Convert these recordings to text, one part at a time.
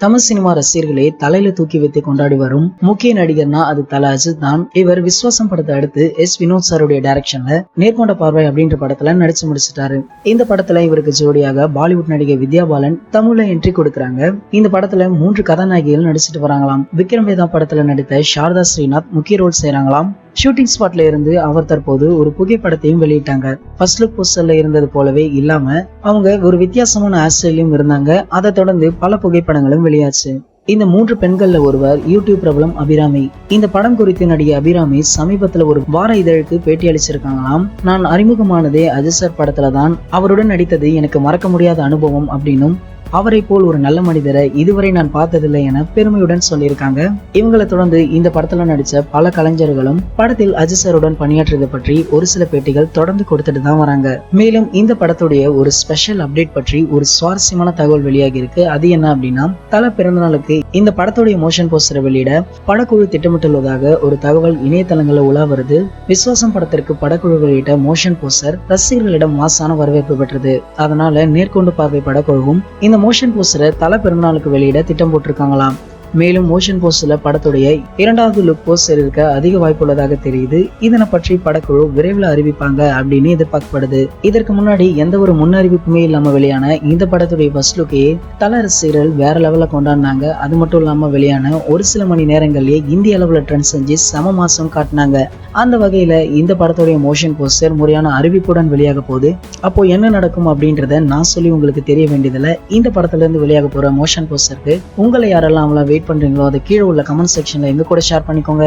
Tamil cinema ரசிகர்களே தலையில தூக்கி வைத்து கொண்டாடி வரும் முக்கிய நடிகர்னா அது தல அஜித் தான். இவர் விஸ்வாசம் படத்தை அடுத்து வினோத் சாருடைய டைரக்ஷன்ல நேர்கொண்ட பார்வை அப்படின்ற படத்துல நடிச்சு முடிச்சிட்டாரு. இந்த படத்துல இவருக்கு ஜோடியாக பாலிவுட் நடிகை வித்யா பாலன் தமிழ்ல என்ட்ரி கொடுக்கறாங்க. இந்த படத்துல 3 கதாநாயகிகள் நடிச்சிட்டு வராங்களாம். விக்ரம் வேதா படத்துல நடித்த சாரதா ஸ்ரீநாத் முக்கிய ரோல் செய்யறாங்களாம். ஷூட்டிங் ஸ்பாட்ல இருந்து அவர் தற்போது ஒரு புகைப்படத்தையும் வெளியிட்டாங்க. ஃபர்ஸ்ட் லுக் போஸ்டர்ல இருந்தது போலவே இல்லாம அவங்க ஒரு வித்தியாசமான ஹேர் ஸ்டைலையும் இருந்தாங்க. அதை தொடர்ந்து பல புகைப்படங்களும் வெளியாச்சு. இந்த 3 பெண்கள்ல ஒருவர் யூடியூப் பிரபலம் அபிராமி. இந்த படம் குறித்து நடிகை அபிராமி சமீபத்துல ஒரு வார இதழுக்கு பேட்டி அளிச்சிருக்காங்களாம். நான் அறிமுகமானதே அஜித் சார் படத்துல தான். அவருடன் நடித்தது எனக்கு மறக்க முடியாத அனுபவம் அப்படின்னும் அவரை போல் ஒரு நல்ல மனிதரை இதுவரை நான் பார்த்ததில்லை என பெருமையுடன் சொல்லியிருக்காங்க. இவங்களை தொடர்ந்து இந்த படத்துல நடிச்ச பல கலைஞர்களும் படத்தில் அஜித் சாருடன் பணியாற்றியது பற்றி ஒரு சில பேட்டிகள் தொடர்ந்து கொடுத்துட்டு தான் வராங்க. மேலும் இந்த படத்துடைய ஒரு ஸ்பெஷல் அப்டேட் பற்றி ஒரு சுவாரஸ்யமான தகவல் வெளியாகி இருக்கு. அது என்ன அப்படின்னா, தல பிறந்தநாளுக்கு இந்த படத்துடைய மோஷன் போஸ்டரை வெளியிட படக்குழு திட்டமிட்டுள்ளதாக ஒரு தகவல் இணையதளங்கள்ல உலா வருது. விஸ்வாசம் படத்திற்கு படக்குழு வெளியிட்ட மோஷன் போஸ்டர் ரசிகர்களிடம் மாசான வரவேற்பு பெற்றது. அதனால நேர்கொண்டு பார்வை படக்குழுவும் இந்த மோஷன் போஸ்டரை தல பிறந்தநாளுக்கு வெளியிட திட்டம் போட்டிருக்காங்களாம். மேலும் மோஷன் போஸ்டர்ல படத்துடைய 2வது லுக் போஸ்டர் இருக்க அதிக வாய்ப்புள்ளதாக தெரியுது. இதனை பற்றி படக்குழு விரைவில் அறிவிப்பாங்க அப்படின்னு எதிர்பார்க்கப்படுது. இதற்கு முன்னாடி எந்த ஒரு முன்னறிவிப்புமே இல்லாம வெளியான இந்த படத்துடைய ஃபர்ஸ்ட் லுக்கையே தல ரசிகர்கள் வேற லெவல்ல கொண்டாடினாங்க. அது மட்டும் இல்லாம வெளியான ஒரு சில மணி நேரங்கள்லயே இந்திய அளவுல ட்ரெண்ட் செஞ்சு சம மாசம் காட்டினாங்க. அந்த வகையில இந்த படத்துடைய மோஷன் போஸ்டர் முறையான அறிவிப்புடன் வெளியாக போகுது. அப்போ என்ன நடக்கும் அப்படின்றத நான் சொல்லி உங்களுக்கு தெரிய வேண்டியதில்லை. இந்த படத்துல இருந்து வெளியாக போற மோஷன் போஸ்டருக்கு உங்களை யாரெல்லாம் வெயிட் பண்றீங்களோ அதை கீழே உள்ள கமெண்ட் செக்ஷன்ல எங்க கூட ஷேர் பண்ணிக்கோங்க.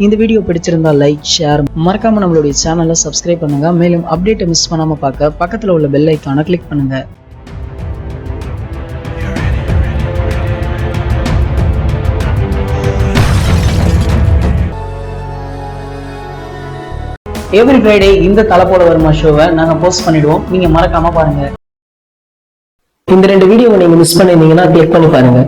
இந்த வீடியோ பிடிச்சிருந்தா லைக், ஷேர், மறக்காம நம்மளுடைய சேனலை சப்ஸ்கிரைப் பண்ணுங்க. மேலும் அப்டேட்டை மிஸ் பண்ணாம பார்க்க பக்கத்துல உள்ள பெல் ஐகானை கிளிக் பண்ணுங்க. எவ்ரி ஃப்ரைடே இந்த தலை போல வருமா ஷோவை நாங்க போஸ்ட் பண்ணிடுவோம். நீங்க மறக்காம பாருங்க. இந்த 2 வீடியோவை நீங்க மிஸ் பண்ணிருந்தீங்கன்னா கிளிக் பண்ணி பாருங்க.